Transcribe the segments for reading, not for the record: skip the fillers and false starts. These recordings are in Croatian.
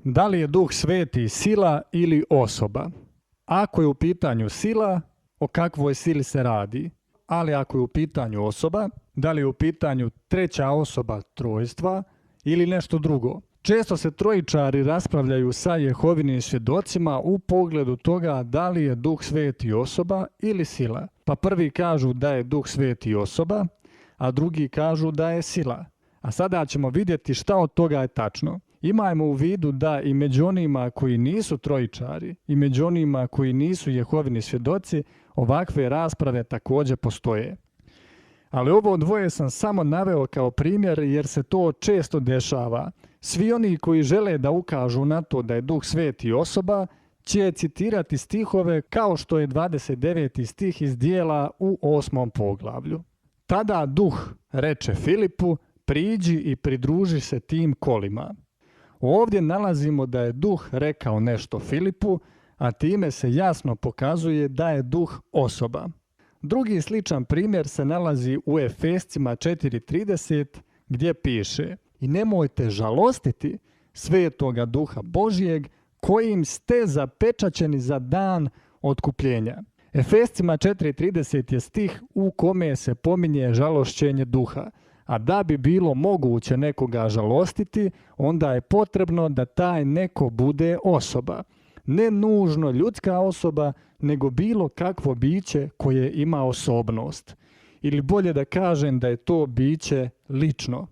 Da li je Duh Sveti sila ili osoba? Ako je u pitanju sila, o kakvoj sili se radi? Ali ako je u pitanju osoba, da li je u pitanju treća osoba trojstva ili nešto drugo? Često se trojičari raspravljaju sa Jehovinim svjedocima u pogledu toga da li je Duh Sveti osoba ili sila. Pa prvi kažu da je Duh Sveti osoba, a drugi kažu da je sila. A sada ćemo vidjeti šta od toga je tačno. Imajmo u vidu da i među onima koji nisu trojičari i među onima koji nisu Jehovini svjedoci ovakve rasprave također postoje. Ali ovo dvoje sam samo naveo kao primjer jer se to često dešava. Svi oni koji žele da ukažu na to da je Duh Sveti osoba će citirati stihove kao što je 29. stih iz Djela u 8. poglavlju. Tada Duh reče Filipu, priđi i pridruži se tim kolima. Ovdje nalazimo da je Duh rekao nešto Filipu, a time se jasno pokazuje da je Duh osoba. Drugi sličan primjer se nalazi u Efescima 4.30 gdje piše: i nemojte žalostiti Svetoga Duha Božijeg kojim ste zapečaćeni za dan otkupljenja. Efescima 4.30 je stih u kome se pominje žalošćenje duha. A da bi bilo moguće nekoga žalostiti, onda je potrebno da taj neko bude osoba. Ne nužno ljudska osoba, nego bilo kakvo biće koje ima osobnost. Ili bolje da kažem da je to biće lično.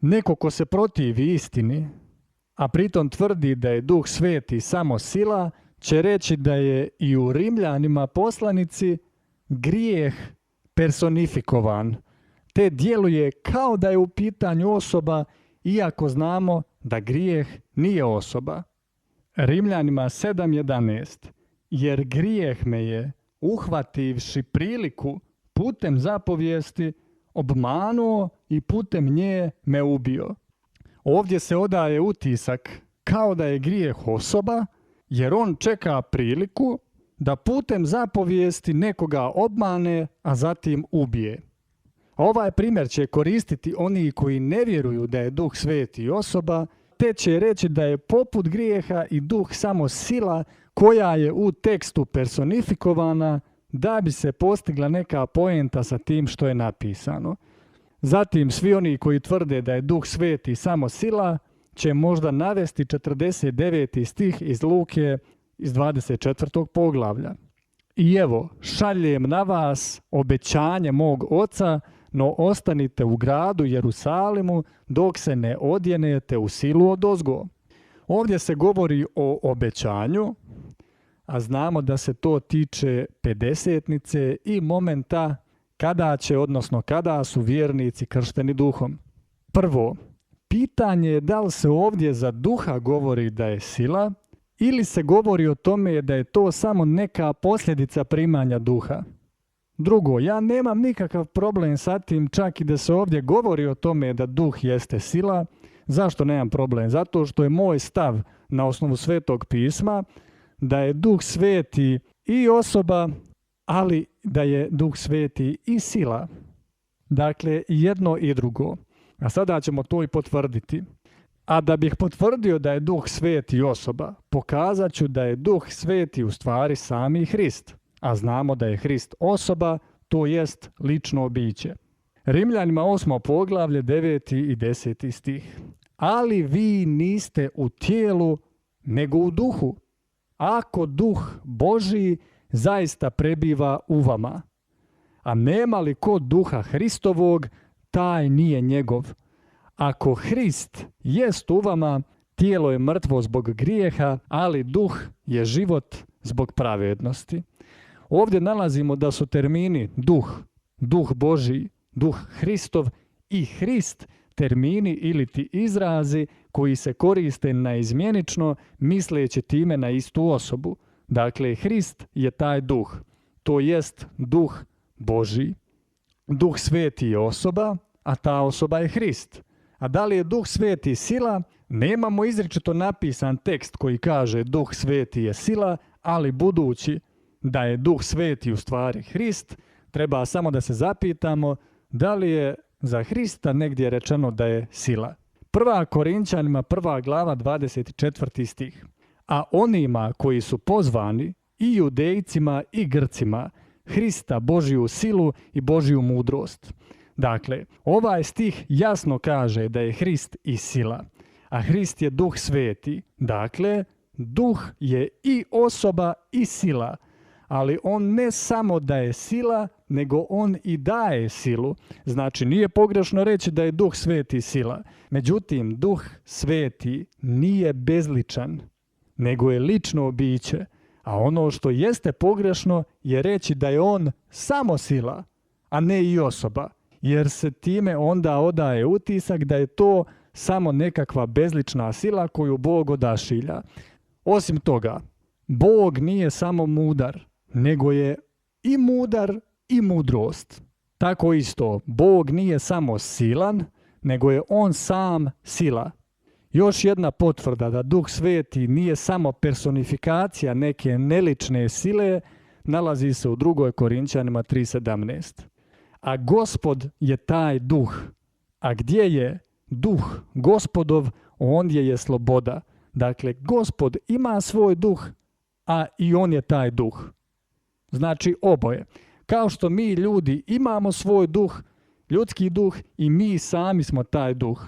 Neko ko se protivi istini, a pritom tvrdi da je Duh Sveti samo sila, će reći da je i u Rimljanima poslanici grijeh personifikovan, te djeluje kao da je u pitanju osoba, iako znamo da grijeh nije osoba. Rimljanima 7.11. Jer grijeh me je, uhvativši priliku putem zapovijesti, obmanuo i putem nje me ubio. Ovdje se odaje utisak kao da je grijeh osoba, jer on čeka priliku da putem zapovijesti nekoga obmane, a zatim ubije. Ovaj primjer će koristiti oni koji ne vjeruju da je Duh Sveti osoba, te će reći da je poput grijeha i Duh samo sila koja je u tekstu personifikovana da bi se postigla neka poenta sa tim što je napisano. Zatim svi oni koji tvrde da je Duh Sveti samo sila će možda navesti 49. stih iz Luke iz 24. poglavlja. I evo, šaljem na vas obećanje mog Oca, no ostanite u gradu Jerusalimu dok se ne odjenete u silu odozgo. Ovdje se govori o obećanju, a znamo da se to tiče pedesetnice i momenta kada su vjernici kršteni duhom. Prvo, pitanje je da li se ovdje za duha govori da je sila ili se govori o tome da je to samo neka posljedica primanja duha. Drugo, ja nemam nikakav problem sa tim čak i da se ovdje govori o tome da duh jeste sila. Zašto nemam problem? Zato što je moj stav na osnovu Svetog pisma da je Duh Sveti i osoba, ali da je Duh Sveti i sila. Dakle, jedno i drugo. A sada ćemo to i potvrditi. A da bih potvrdio da je Duh Sveti osoba, pokazat ću da je Duh Sveti u stvari sami Hrist. A znamo da je Hrist osoba, to jest lično biće. Rimljanima 8. poglavlje 9. i 10. stih. Ali vi niste u tijelu, nego u duhu. Ako Duh Božji zaista prebiva u vama. A nema li ko Duha Hristovog, taj nije njegov. Ako Hrist jest u vama, tijelo je mrtvo zbog grijeha, ali duh je život zbog pravednosti. Ovdje nalazimo da su termini duh Božji, duh Hristov i Hrist termini ili ti izrazi koji se koriste naizmjenično misleći time na istu osobu. Dakle, Hrist je taj duh, to jest duh Božji. Duh Sveti je osoba, a ta osoba je Hrist. A da li je Duh Sveti sila? Nemamo izričito napisan tekst koji kaže Duh Sveti je sila, ali budući da je Duh Sveti u stvari Hrist, treba samo da se zapitamo da li je za Hrista negdje rečeno da je sila. 1. Korinćanima 1. glava 24. stih. A onima koji su pozvani, i judejcima i Grcima, Hrista Božju silu i Božju mudrost. Dakle, ovaj stih jasno kaže da je Hrist i sila, a Hrist je Duh Sveti. Dakle, Duh je i osoba i sila, ali on ne samo da je sila, nego on i daje silu. Znači, nije pogrešno reći da je Duh Sveti sila. Međutim, Duh Sveti nije bezličan, nego je lično biće. A ono što jeste pogrešno je reći da je on samo sila, a ne i osoba. Jer se time onda odaje utisak da je to samo nekakva bezlična sila koju Bog odašilja. Osim toga, Bog nije samo mudar, nego je i mudar i mudrost. Tako isto, Bog nije samo silan, nego je on sam sila. Još jedna potvrda da Duh Sveti nije samo personifikacija neke nelične sile nalazi se u 2. Korinćanima 3.17. A Gospod je taj Duh. A gdje je Duh Gospodov, ondje je sloboda. Dakle, Gospod ima svoj duh, a i on je taj duh. Znači oboje. Kao što mi ljudi imamo svoj duh, ljudski duh, i mi sami smo taj duh.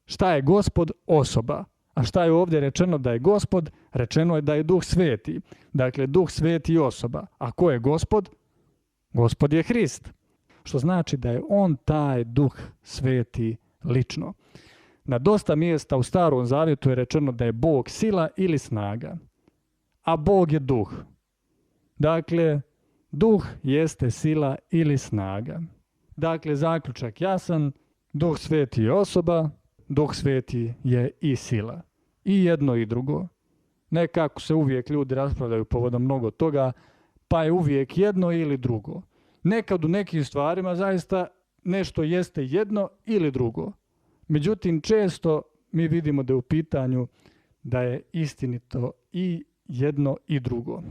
Šta je Gospod? Osoba. A šta je ovdje rečeno da je Gospod? Rečeno je da je Duh Sveti. Dakle, Duh Sveti i osoba. A ko je Gospod? Gospod je Hrist. Što znači da je on taj Duh Sveti lično. Na dosta mjesta u Starom Zavjetu je rečeno da je Bog sila ili snaga. A Bog je duh. Dakle, duh jeste sila ili snaga. Dakle, zaključak jasan. Duh Sveti je osoba, Duh Sveti je i sila. I jedno i drugo. Nekako se uvijek ljudi raspravljaju povodom mnogo toga, pa je uvijek jedno ili drugo. Nekad u nekim stvarima zaista nešto jeste jedno ili drugo. Međutim, često mi vidimo da je u pitanju da je istinito i jedno i drugo.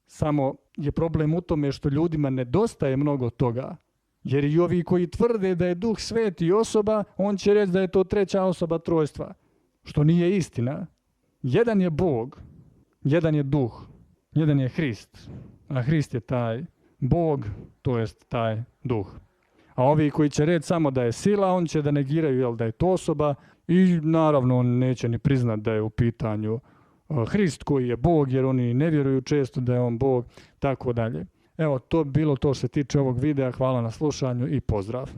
Samo je problem u tome što ljudima nedostaje mnogo toga. Jer i ovi koji tvrde da je Duh Sveti osoba, on će reći da je to treća osoba trojstva. Što nije istina. Jedan je Bog, jedan je Duh, jedan je Hrist. A Hrist je taj Bog, to jest taj Duh. A ovi koji će reći samo da je sila, on će da negiraju da je to osoba i naravno on neće ni priznat da je u pitanju Hrist koji je Bog, jer oni ne vjeruju često da je on Bog, tako dalje. Evo, to bi bilo to što se tiče ovog videa. Hvala na slušanju i pozdrav.